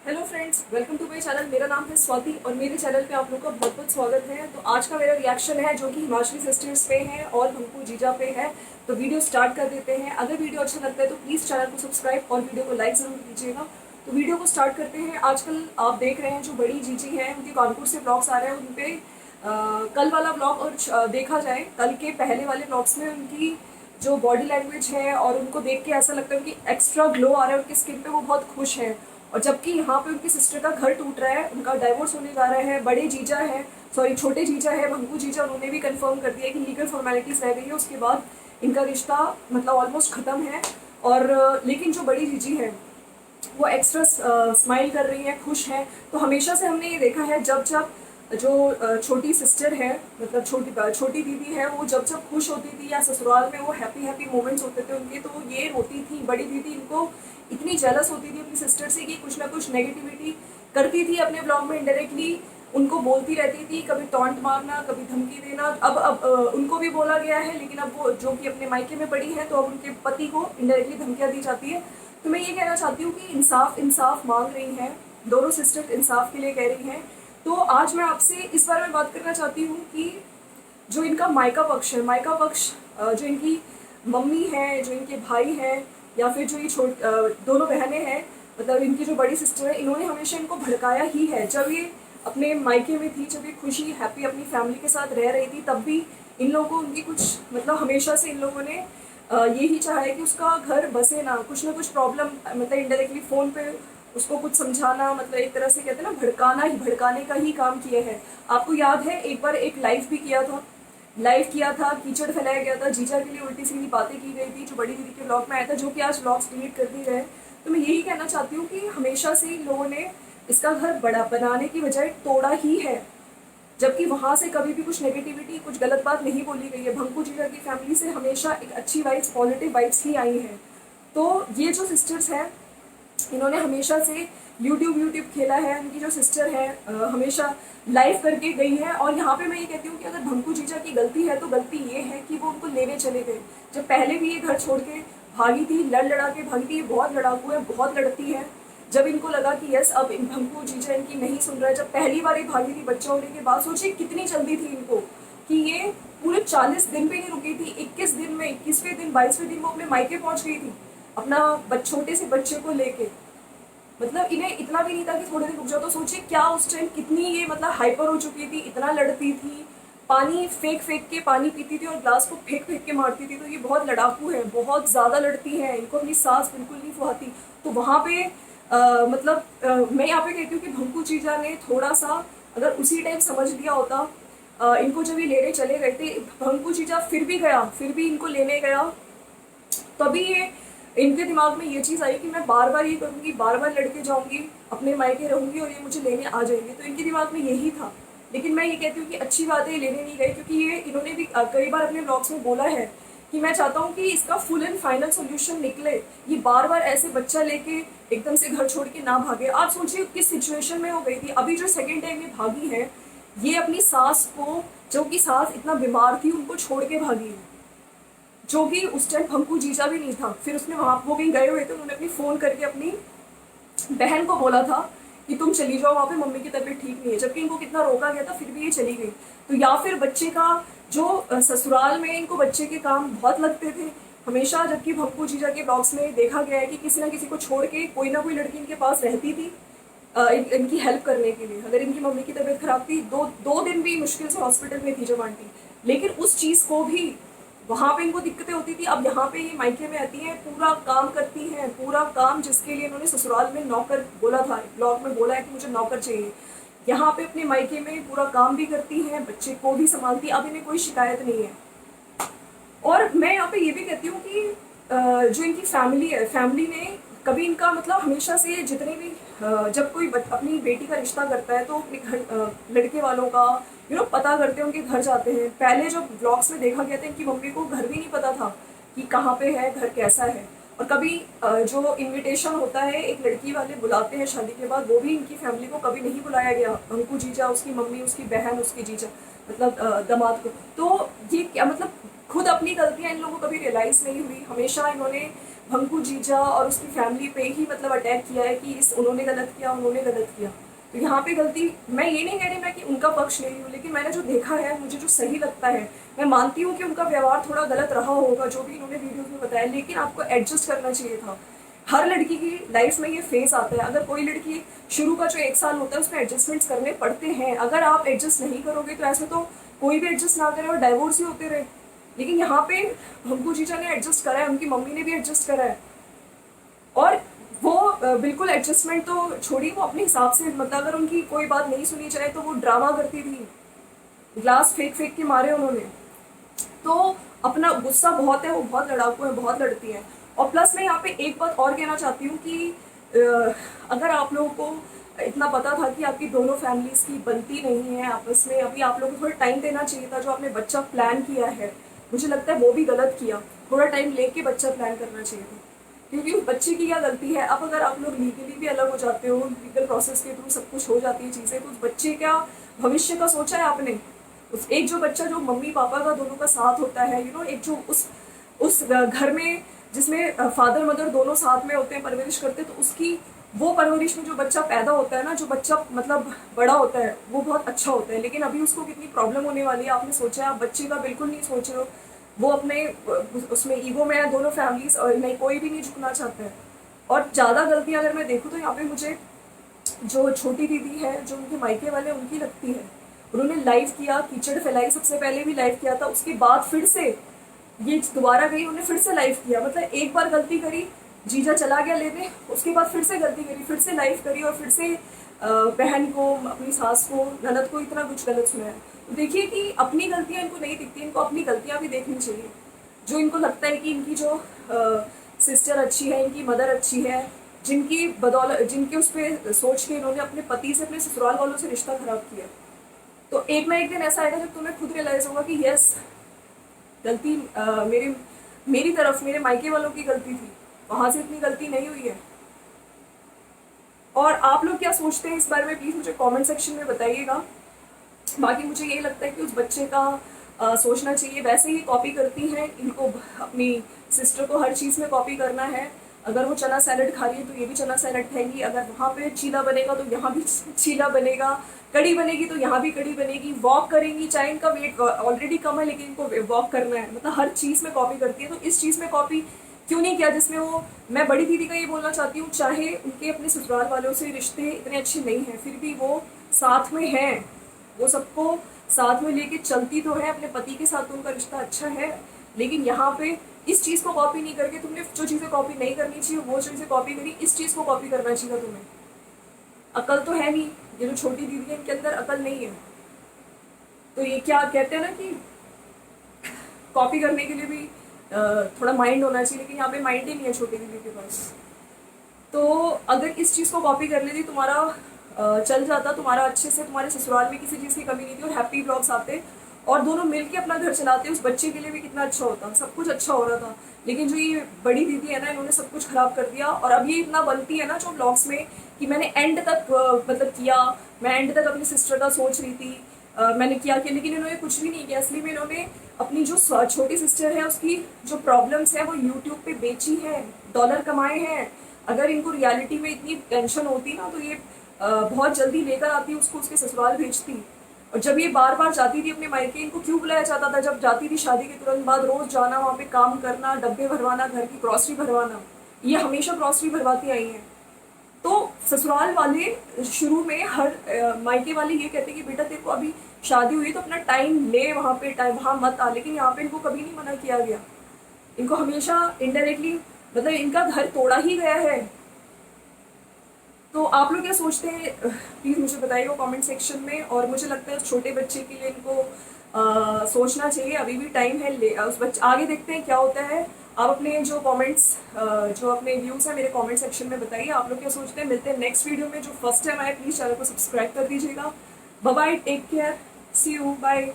Hello friends, welcome to my channel. मेरा नाम है स्वाति और मेरे चैनल पे आप लोगों का बहुत बहुत स्वागत है। तो आज का मेरा रिएक्शन है जो कि हिमाचली सिस्टर्स पे है और भंकू जीजा पे है। तो वीडियो स्टार्ट कर देते हैं। अगर वीडियो अच्छा लगता है तो प्लीज़ चैनल को सब्सक्राइब और वीडियो को लाइक ज़रूर कीजिएगा। तो वीडियो को स्टार्ट करते हैं। आजकल आप देख रहे हैं जो बड़ी जीजी हैं उनके कानपुर से ब्लॉग्स आ रहे हैं। उन पर कल वाला ब्लॉग और देखा जाए कल के पहले वाले ब्लॉग्स में उनकी जो बॉडी लैंग्वेज है और उनको देख के ऐसा लगता है कि एक्स्ट्रा ग्लो आ रहा है उनकी स्किन पे, वो बहुत खुश हैं। और जबकि यहाँ पे उनकी सिस्टर का घर टूट रहा है, उनका डाइवोर्स होने जा रहा है। बड़े जीजा है, सॉरी छोटे जीजा है भंकू जीजा, उन्होंने भी कंफर्म कर दिया कि लीगल फॉर्मेलिटीज रह गई है, उसके बाद इनका रिश्ता मतलब ऑलमोस्ट ख़त्म है। और लेकिन जो बड़ी जीजी है वो एक्स्ट्रा स्माइल कर रही है, खुश है। तो हमेशा से हमने ये देखा है जब जब जो छोटी सिस्टर है मतलब छोटी दीदी है, वो जब जब खुश होती थी या ससुराल में वो हैप्पी हैप्पी मोमेंट्स होते थे उनके, तो ये रोती थी। बड़ी दीदी इनको इतनी जेलस होती थी अपनी सिस्टर से कि कुछ ना कुछ नेगेटिविटी करती थी अपने ब्लॉग में, इनडायरेक्टली उनको बोलती रहती थी, कभी टॉन्ट मारना, कभी धमकी देना। अब उनको भी बोला गया है, लेकिन अब वो जो कि अपने मायके में पड़ी है तो अब उनके पति को इनडायरेक्टली धमकियाँ दी जाती है। तो मैं ये कहना चाहती हूँ कि इंसाफ इंसाफ मांग रही हैं, दोनों सिस्टर इंसाफ के लिए कह रही हैं। तो आज मैं आपसे इस बारे में बात करना चाहती हूँ कि जो इनका मायका पक्ष है, मायका पक्ष जो इनकी मम्मी है, जो इनके भाई हैं, या फिर जो ये दोनों बहनें हैं, मतलब इनकी जो बड़ी सिस्टर है, इन्होंने हमेशा इनको भड़काया ही है। जब ये अपने मायके में थी, जब ये खुशी हैप्पी अपनी फैमिली के साथ रह रही थी, तब भी इन लोगों को उनकी कुछ मतलब हमेशा से इन लोगों ने यही चाहा है कि उसका घर बसे ना कुछ प्रॉब्लम, मतलब इनडायरेक्टली फ़ोन पे उसको कुछ समझाना, मतलब एक तरह से कहते हैं ना भड़काने का ही काम किया है। आपको याद है एक बार एक लाइव किया था, कीचड़ फैलाया गया था, जीजा के लिए उल्टी सीधी बातें की गई थी, जो बड़ी दीदी के ब्लॉग में आया था, जो कि आज ब्लॉग्स डिलीट कर दिए गए। तो मैं यही कहना चाहती हूँ कि हमेशा से इन लोगों ने इसका घर बड़ा बनाने की बजाय तोड़ा ही है, जबकि वहाँ से कभी भी कुछ नेगेटिविटी, कुछ गलत बात नहीं बोली गई है। भंकू जीजा की फैमिली से हमेशा एक अच्छी वाइब्स, पॉजिटिव वाइब्स ही आई हैं। तो ये जो सिस्टर्स हैं, इन्होंने हमेशा से यूट्यूब खेला है। उनकी जो सिस्टर है हमेशा लाइव करके गई है। और यहाँ पे मैं ये कहती हूँ कि अगर भंकू जीजा की गलती है तो गलती ये है कि वो उनको लेने चले गए। जब पहले भी ये घर छोड़ के भागी थी, लड़ा के भागी थी, ये बहुत लड़ाकू है, बहुत लड़ती है। जब इनको लगा कि यस अब इन भंकू जीजा इनकी नहीं सुन रहा है, जब पहली बार ये भागी थी बच्चा होने के बाद, सोचिए कितनी जल्दी थी इनको कि ये पूरे 40 दिन पे नहीं रुकी थी। 21 दिन में, 21वें दिन, 22वें दिन वो अपने मायके पहुंच गई थी अपना छोटे से बच्चे को लेके। मतलब इन्हें इतना भी नहीं था कि थोड़े दिन रुक जाओ। तो सोचिए क्या उस टाइम कितनी ये मतलब हाइपर हो चुकी थी, इतना लड़ती थी, पानी फेंक के पानी पीती थी और ग्लास को फेंक के मारती थी। तो ये बहुत लड़ाकू है, बहुत ज़्यादा लड़ती है, इनको अपनी सांस बिल्कुल नहीं फुहाती। तो वहाँ पे मैं यहाँ पे कहती हूँ कि भंकू जीजा ने थोड़ा सा अगर उसी टाइम समझ लिया होता, इनको जब ये लेने चले गए थे, भंकू जीजा फिर भी इनको लेने गया, तभी ये इनके दिमाग में ये चीज़ आई कि मैं बार बार ये करूँगी, बार बार लड़के जाऊँगी, अपने मायके रहूँगी और ये मुझे लेने आ जाएंगे। तो इनके दिमाग में यही था। लेकिन मैं ये कहती हूँ कि अच्छी बात है ये लेने नहीं गए, क्योंकि ये इन्होंने भी कई बार अपने ब्लॉग्स में बोला है कि मैं चाहता हूँ कि इसका फुल एंड फाइनल सोल्यूशन निकले, ये बार बार ऐसे बच्चा लेके एकदम से घर छोड़ के ना भागे। आप सोचिए किस सिचुएशन में हो गई थी। अभी जो सेकेंड टाइम ये भागी है, ये अपनी सास को, जो कि सास इतना बीमार थी, उनको छोड़ के भागी है, जो कि उस टाइम भंकू जीजा भी नहीं था। फिर उसने वहाँ वो कहीं गए हुए थे, उन्होंने अपनी फ़ोन करके अपनी बहन को बोला था कि तुम चली जाओ वहाँ पे, मम्मी की तबीयत ठीक नहीं है, जबकि इनको कितना रोका गया था, फिर भी ये चली गई। तो या फिर बच्चे का जो ससुराल में इनको बच्चे के काम बहुत लगते थे हमेशा, जबकि भंकू जीजा के ब्लॉग्स में देखा गया है कि किसी ना किसी को छोड़ के कोई ना कोई लड़की इनके पास रहती थी इनकी हेल्प करने के लिए। अगर इनकी मम्मी की तबीयत खराब थी, दो दिन भी मुश्किल से हॉस्पिटल में थी जब आंटी, लेकिन उस चीज़ को भी वहाँ पे इनको दिक्कतें होती थी। अब यहाँ पे ये मायके में आती हैं, पूरा काम करती हैं, पूरा काम जिसके लिए इन्होंने ससुराल में नौकर बोला था, ब्लॉग में बोला है कि मुझे नौकर चाहिए, यहाँ पे अपने मायके में पूरा काम भी करती हैं, बच्चे को भी संभालती। अब इन्हें कोई शिकायत नहीं है। और मैं यहाँ पे ये भी कहती हूँ कि जो इनकी फैमिली है, फैमिली ने कभी इनका मतलब हमेशा से जितने भी जब कोई अपनी बेटी का रिश्ता करता है तो अपने घर लड़के वालों का पता करते हैं, उनके घर जाते हैं। पहले जो ब्लॉग्स में देखा गया था, इनकी मम्मी को घर भी नहीं पता था कि कहाँ पे है, घर कैसा है। और कभी जो इनविटेशन होता है एक लड़की वाले बुलाते हैं शादी के बाद, वो भी इनकी फैमिली को कभी नहीं बुलाया गया। भंकू जीजा, उसकी मम्मी, उसकी बहन, उसकी जीजा, मतलब दामाद को। तो ये क्या मतलब खुद अपनी गलतियाँ इन लोगों को कभी रियलाइज़ नहीं हुई। हमेशा इन्होंने भंकू जीजा और उसकी फैमिली पे ही मतलब अटैक किया है कि इस उन्होंने गलत किया, उन्होंने गलत किया। तो यहाँ पे गलती, मैं ये नहीं कह रही मैं कि उनका पक्ष ले रही हूँ, लेकिन मैंने जो देखा है, मुझे जो सही लगता है, मैं मानती हूँ कि उनका व्यवहार थोड़ा गलत रहा होगा जो भी इन्होंने वीडियोस में बताया, लेकिन आपको एडजस्ट करना चाहिए था। हर लड़की की लाइफ में ये फेस आता है। अगर कोई लड़की शुरू का जो 1 साल होता है उसमें एडजस्टमेंट्स करने पड़ते हैं। अगर आप एडजस्ट नहीं करोगे तो ऐसे तो कोई भी एडजस्ट ना करे और डाइवोर्स ही होते रहे। लेकिन यहाँ पे भंकू जीजा ने एडजस्ट करा है, उनकी मम्मी ने भी एडजस्ट करा है, और वो बिल्कुल एडजस्टमेंट तो छोड़ी, वो अपने हिसाब से, मतलब अगर उनकी कोई बात नहीं सुनी जाए तो वो ड्रामा करती थी, ग्लास फेंक फेंक के मारे उन्होंने। तो अपना गुस्सा बहुत है, वो बहुत लड़ाकू है, बहुत लड़ती है। और प्लस मैं यहाँ पे एक बात और कहना चाहती हूँ कि अगर आप लोगों को इतना पता था कि आपकी दोनों फैमिलीज की बनती नहीं है आपस में, अभी आप लोगों को थोड़ा टाइम देना चाहिए था। जो आपने बच्चा प्लान किया है, मुझे लगता है वो भी गलत किया। थोड़ा टाइम लेके बच्चा प्लान करना चाहिए था, क्योंकि उस बच्चे की क्या गलती है। अब अगर आप लोग लीगली भी अलग हो जाते हो, लीगल प्रोसेस के थ्रू सब कुछ हो जाती है चीज़ें, तो उस बच्चे का भविष्य का सोचा है आपने? उस एक जो बच्चा जो मम्मी पापा का दोनों का साथ होता है, एक जो उस घर में जिसमें फादर मदर दोनों साथ में होते हैं, परवरिश करते हैं, तो उसकी वो परवरिश में जो बच्चा पैदा होता है ना, जो बच्चा मतलब बड़ा होता है, वो बहुत अच्छा होता है। लेकिन अभी उसको कितनी प्रॉब्लम होने वाली है आपने सोचा है? आप बच्चे का बिल्कुल नहीं सोच रहे हो। वो अपने उसमें ईगो में है, दोनों फैमिलीज, और नहीं, कोई भी नहीं झुकना चाहते हैं। और ज़्यादा गलतियाँ अगर मैं देखूँ तो यहाँ पे मुझे जो छोटी दीदी है, जो उनके मायके वाले, उनकी लगती है। उन्होंने लाइव किया, कीचड़ फैलाई, सबसे पहले भी लाइव किया था, उसके बाद फिर से ये दोबारा गई, उन्होंने फिर से लाइव किया। मतलब एक बार गलती करी, जीजा चला गया लेने, उसके बाद फिर से गलती करी, फिर से लाइव करी, और फिर से बहन को, अपनी सास को, ननद को इतना कुछ गलत सुनाया। तो देखिए कि अपनी गलतियां इनको नहीं दिखती, इनको अपनी गलतियां भी देखनी चाहिए। जो इनको लगता है कि इनकी जो सिस्टर अच्छी है, इनकी मदर अच्छी है, जिनकी बदौलत, जिनके उस पर सोच के इन्होंने अपने पति से, अपने ससुराल वालों से रिश्ता खराब किया, तो एक ना एक दिन ऐसा आएगा जब तुम्हें खुद रियलाइज होगा कि यस, गलती मेरी तरफ, मेरे मायके वालों की गलती थी, वहां से इतनी गलती नहीं हुई है। और आप लोग क्या सोचते हैं इस बारे में, प्लीज मुझे कमेंट सेक्शन में बताइएगा। बाकी मुझे यही लगता है कि उस बच्चे का सोचना चाहिए। वैसे ही कॉपी करती हैं, इनको अपनी सिस्टर को हर चीज़ में कॉपी करना है। अगर वो चना सैलड खा रही है तो ये भी चना सैलड खाएंगी, अगर वहाँ पे चीला बनेगा तो यहाँ भी चीला बनेगा, कड़ी बनेगी तो यहाँ भी कड़ी बनेगी, वॉक करेंगी, चाहे इनका वेट ऑलरेडी कम है लेकिन इनको वॉक करना है, मतलब हर चीज़ में कॉपी करती है। तो इस चीज़ में कॉपी क्यों नहीं किया जिसमें वो, मैं बड़ी दीदी का ये बोलना चाहती हूँ, चाहे उनके अपने ससुराल वालों से रिश्ते इतने अच्छे नहीं हैं, फिर भी वो साथ में हैं, वो सबको साथ में लेके चलती तो है, अपने पति के साथ तो उनका रिश्ता अच्छा है। लेकिन यहाँ पे इस चीज़ को कॉपी नहीं करके, तुमने जो चीज़ें कॉपी नहीं करनी चाहिए वो चीज़ें कॉपी करी, इस चीज़ को कॉपी करना चाहिए तुम्हें। अकल तो है नहीं, ये जो छोटी दीदी है इनके अंदर अकल नहीं है। तो ये क्या कहते हैं ना कि कॉपी करने के लिए भी थोड़ा माइंड होना चाहिए, लेकिन यहाँ पे माइंड ही नहीं है छोटी दीदी के पास। तो अगर इस चीज़ को कॉपी कर लेती, तुम्हारा चल जाता, तुम्हारा अच्छे से, तुम्हारे ससुराल में किसी चीज़ की कमी नहीं थी और हैप्पी ब्लॉग्स आते और दोनों मिलके अपना घर चलाते, उस बच्चे के लिए भी कितना अच्छा होता, सब कुछ अच्छा हो रहा था। लेकिन जो ये बड़ी दीदी है ना, इन्होंने सब कुछ खराब कर दिया। और अब ये इतना बनती है ना जो ब्लॉग्स में कि मैंने एंड तक मतलब किया, मैं एंड तक अपनी सिस्टर का सोच रही थी, मैंने किया, लेकिन इन्होंने कुछ भी नहीं किया। असली में इन्होंने अपनी जो छोटी सिस्टर है उसकी जो प्रॉब्लम्स है वो यूट्यूब पे बेची है, डॉलर कमाए हैं। अगर इनको रियलिटी में इतनी टेंशन होती ना तो ये बहुत जल्दी लेकर आती, उसको उसके ससुराल भेजती। और जब ये बार बार जाती थी अपने मायके, इनको क्यों बुलाया जाता था? जब जाती थी शादी के तुरंत बाद, रोज जाना, वहाँ पे काम करना, डब्बे भरवाना, घर की ग्रॉसरी भरवाना, ये हमेशा ग्रॉसरी भरवाती आई हैं। तो ससुराल वाले शुरू में हर मायके वाले ये कहते कि बेटा तेरे को अभी शादी हुई तो अपना टाइम ले, वहाँ पे टाइम, वहाँ मत आ। लेकिन यहाँ पे इनको कभी नहीं मना किया गया, इनको हमेशा इनडायरेक्टली, मतलब इनका घर तोड़ा ही गया है। तो आप लोग क्या सोचते हैं प्लीज़ मुझे बताइएगा कमेंट सेक्शन में। और मुझे लगता है छोटे बच्चे के लिए इनको सोचना चाहिए, अभी भी टाइम है। उस बच्चे आगे देखते हैं क्या होता है। आप अपने जो कमेंट्स, जो अपने व्यूज़ हैं मेरे कमेंट सेक्शन में बताइए, आप लोग क्या सोचते हैं। मिलते हैं नेक्स्ट वीडियो में। जो फर्स्ट टाइम आए प्लीज़ चैनल को सब्सक्राइब कर दीजिएगा। Bye bye, take care, see you, bye.